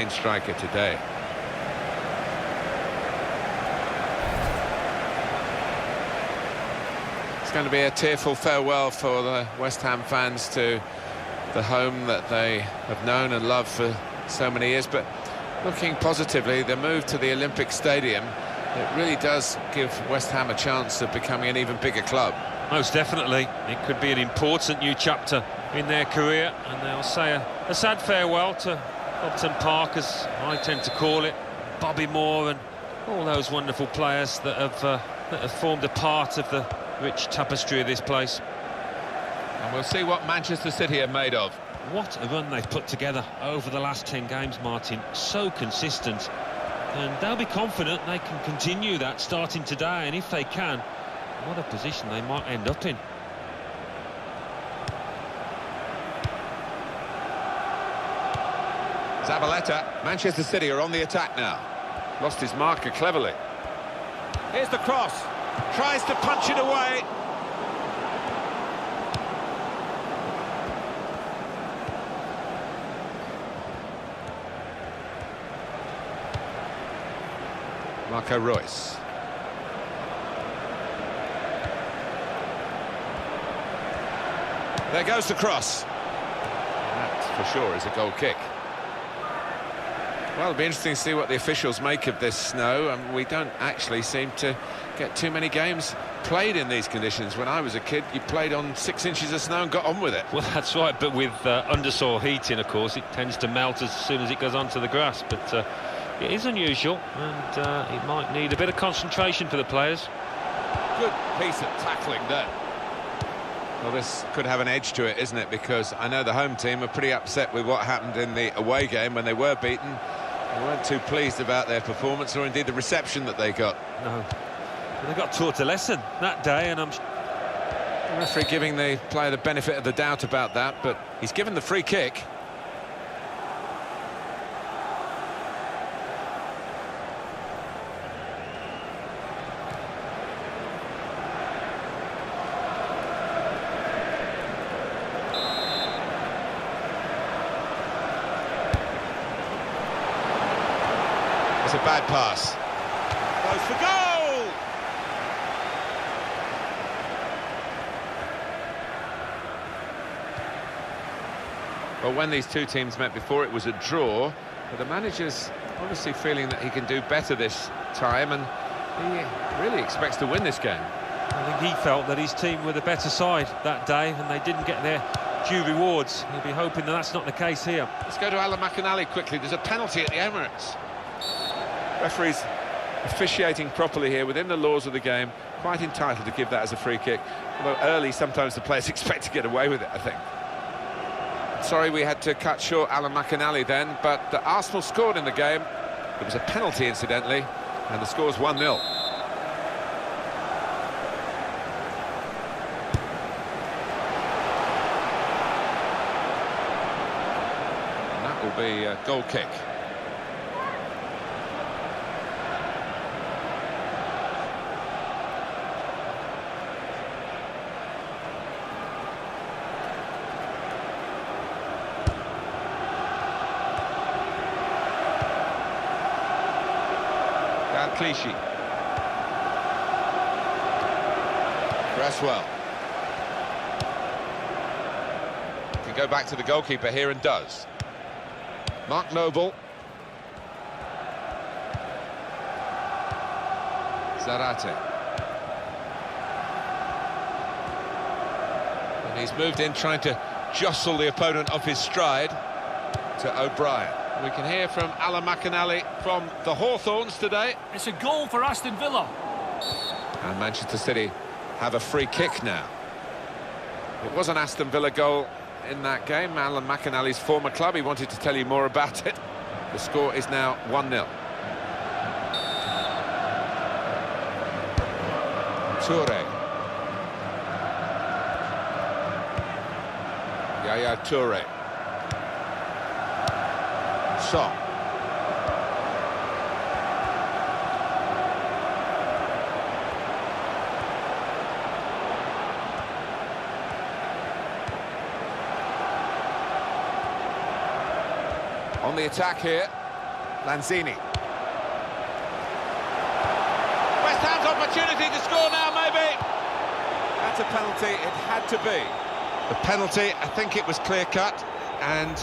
main striker today. It's going to be a tearful farewell for the West Ham fans to the home that they have known and loved for so many years. But looking positively, the move to the Olympic Stadium, it really does give West Ham a chance of becoming an even bigger club. Most definitely. It could be an important new chapter in their career, and they'll say a sad farewell to Upton Park, as I tend to call it, Bobby Moore and all those wonderful players that have formed a part of the rich tapestry of this place. And we'll see what Manchester City are made of. What a run they've put together over the last 10 games, Martin. So consistent. And they'll be confident they can continue that starting today, and if they can, what a position they might end up in. Zabaleta. Manchester City are on the attack now. Lost his marker cleverly. Here's the cross. Tries to punch it away. Marco Reus. There goes the cross. That, for sure, is a goal kick. Well, it'll be interesting to see what the officials make of this snow. We don't actually seem to get too many games played in these conditions. When I was a kid, you played on 6 inches of snow and got on with it. Well, that's right, but with undersoil heating, of course, it tends to melt as soon as it goes onto the grass. But it is unusual, and it might need a bit of concentration for the players. Good piece of tackling there. Well, this could have an edge to it, isn't it? Because I know the home team are pretty upset with what happened in the away game when they were beaten. They weren't too pleased about their performance, or indeed the reception that they got. No, well, they got taught a lesson that day, and The referee giving the player the benefit of the doubt about that, but he's given the free kick. It's a bad pass. Goes for goal! Well, when these two teams met before, it was a draw, but the manager's obviously feeling that he can do better this time, and he really expects to win this game. I think he felt that his team were the better side that day, and they didn't get their due rewards. He'll be hoping that that's not the case here. Let's go to Alan McInally quickly. There's a penalty at the Emirates. Referee's officiating properly here within the laws of the game, quite entitled to give that as a free kick, although early sometimes the players expect to get away with it, I think. Sorry we had to cut short Alan McInally then, but Arsenal scored in the game. It was a penalty, incidentally, and the score's 1-0. And that will be a goal kick. Clichy. Cresswell. Can go back to the goalkeeper here and does. Mark Noble. Zarate. And he's moved in trying to jostle the opponent off his stride to O'Brien. We can hear from Alan McInally from the Hawthorns today. It's a goal for Aston Villa. And Manchester City have a free kick now. It was an Aston Villa goal in that game. Alan McInally's former club. He wanted to tell you more about it. The score is now 1-0. Toure. Yaya Toure. Song. On the attack here. Lanzini. West Ham's opportunity to score now, maybe. That's a penalty, it had to be. The penalty, I think it was clear-cut, and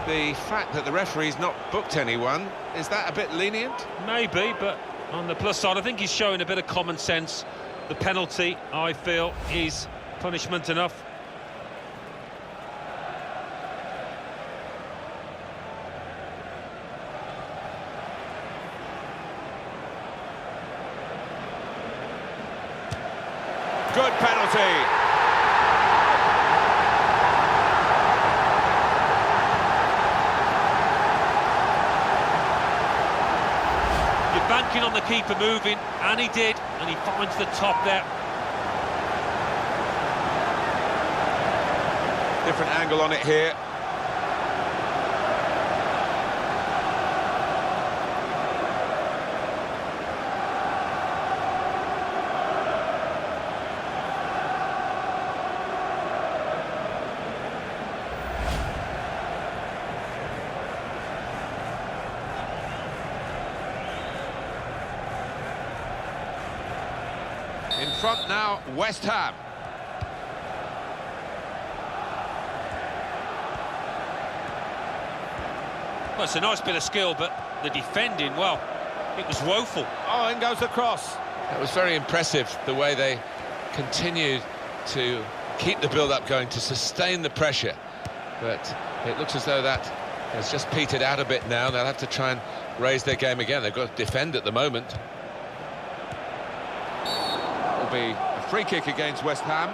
the fact that the referee's not booked anyone, is that a bit lenient? Maybe, but on the plus side, I think he's showing a bit of common sense. The penalty, I feel, is punishment enough. Good penalty. You're banking on the keeper moving, and he did, and he finds the top there. Different angle on it here. In front now, West Ham. Well, it's a nice bit of skill, but the defending, well, it was woeful. Oh, in goes the cross. That was very impressive, the way they continued to keep the build-up going, to sustain the pressure. But it looks as though that has just petered out a bit now. They'll have to try and raise their game again. They've got to defend at the moment. Will be a free kick against West Ham.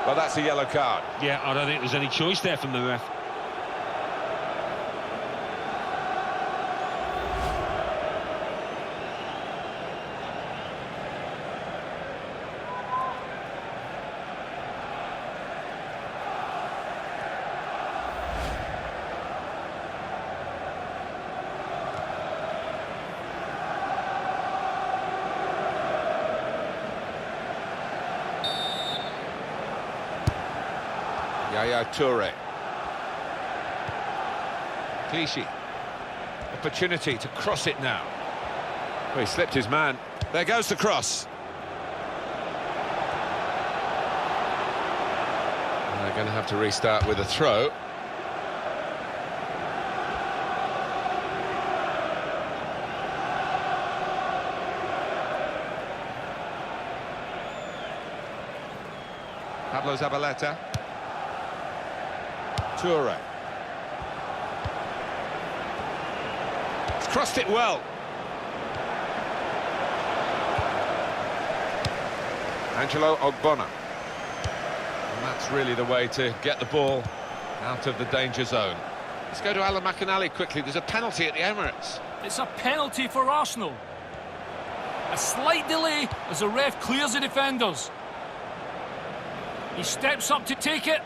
Well, that's a yellow card. Yeah, I don't think there's any choice there from the ref. Yaya Toure. Clichy. Opportunity to cross it now. Well, he slipped his man. There goes the cross. And they're going to have to restart with a throw. Pablo Zabaleta. Toure. He's crossed it well. Angelo Ogbonna. And that's really the way to get the ball out of the danger zone. Let's go to Alan McInally quickly. There's a penalty at the Emirates. It's a penalty for Arsenal. A slight delay as the ref clears the defenders. He steps up to take it.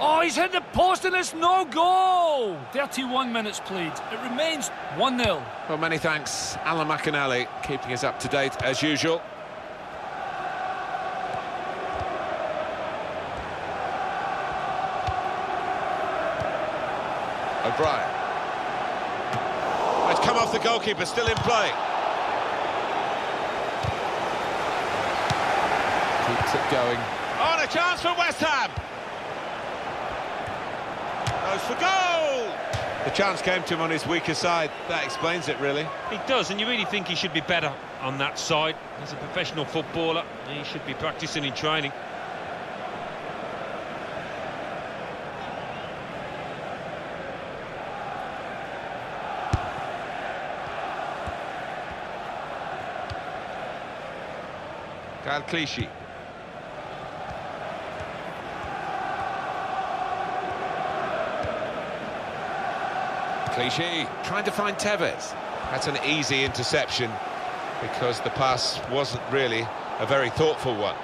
Oh, he's hit the post and it's no goal! 31 minutes played. It remains 1-0. Well, many thanks, Alan McInally, keeping us up to date as usual. O'Brien. It's come off the goalkeeper, still in play. Keeps it going. Oh, and a chance for West Ham! Goes for goal! The chance came to him on his weaker side. That explains it, really. He does, and you really think he should be better on that side. He's a professional footballer. He should be practicing in training. Kyle Clichy. Clichy trying to find Tevez. That's an easy interception because the pass wasn't really a very thoughtful one.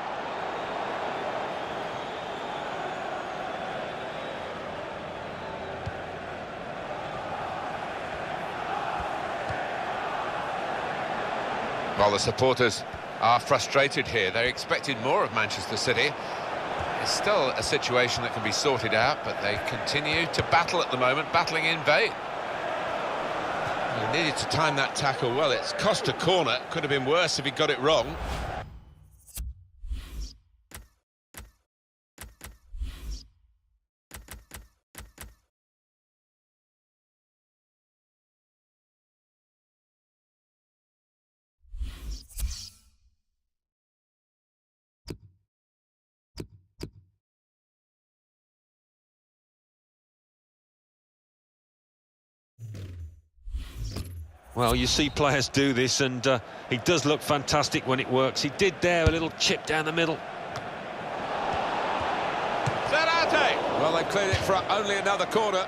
Well, the supporters are frustrated here. They expected more of Manchester City. It's still a situation that can be sorted out, but they continue to battle at the moment, battling in vain. He needed to time that tackle well. It's cost a corner. Could have been worse if he got it wrong. Well, you see players do this, and he does look fantastic when it works. He did there, a little chip down the middle. Zarate! Well, they cleared it for only another corner.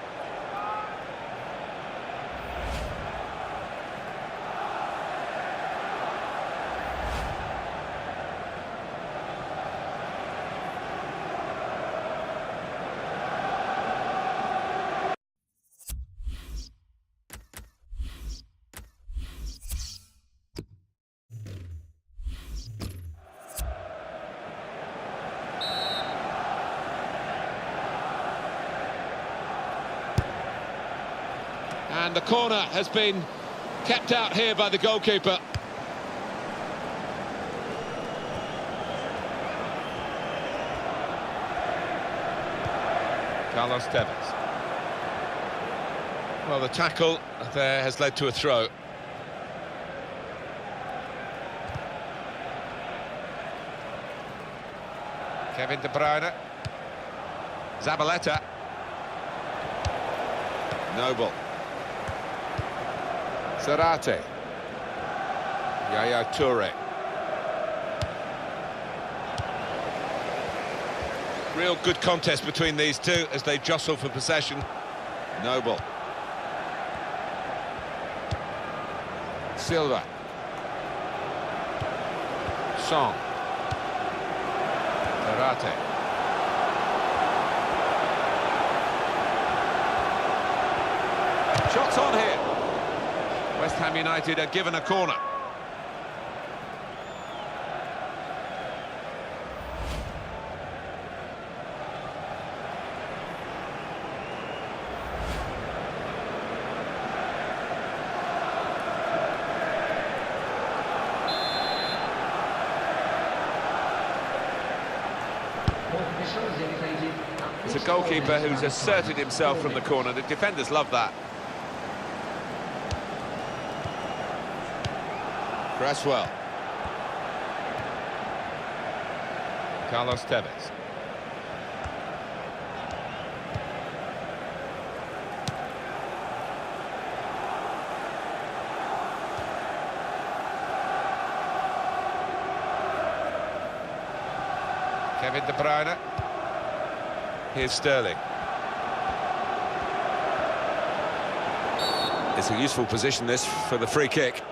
And the corner has been kept out here by the goalkeeper. Carlos Tevez. Well, the tackle there has led to a throw. Kevin De Bruyne. Zabaleta. Noble. Zarate. Yaya Toure. Real good contest between these two as they jostle for possession. Noble. Silva. Song. Zarate. Shots on here. West Ham United are given a corner. It's a goalkeeper who's asserted himself from the corner. The defenders love that. Cresswell. Carlos Tevez. Kevin De Bruyne. Here's Sterling. It's a useful position, this, for the free kick.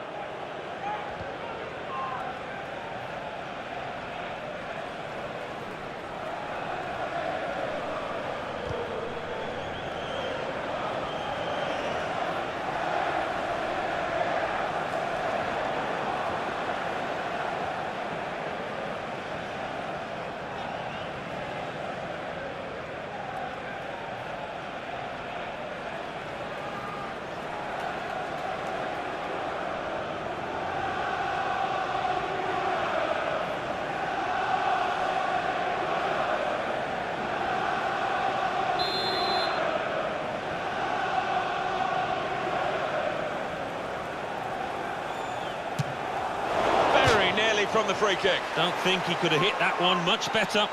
From the free kick. Don't think he could have hit that one much better.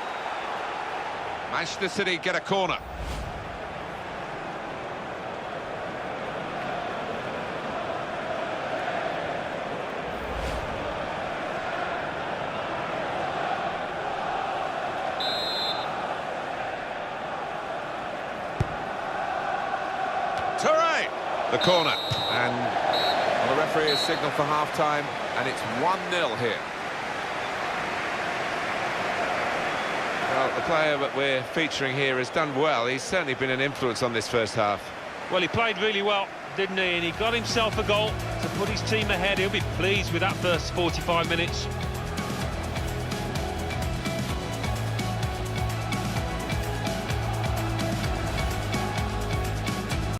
Manchester City get a corner. Toure! The corner. And well, the referee has signalled for half-time, and it's 1-0 here. Well, the player that we're featuring here has done well. He's certainly been an influence on this first half. Well, he played really well, didn't he? And he got himself a goal to put his team ahead. He'll be pleased with that first 45 minutes.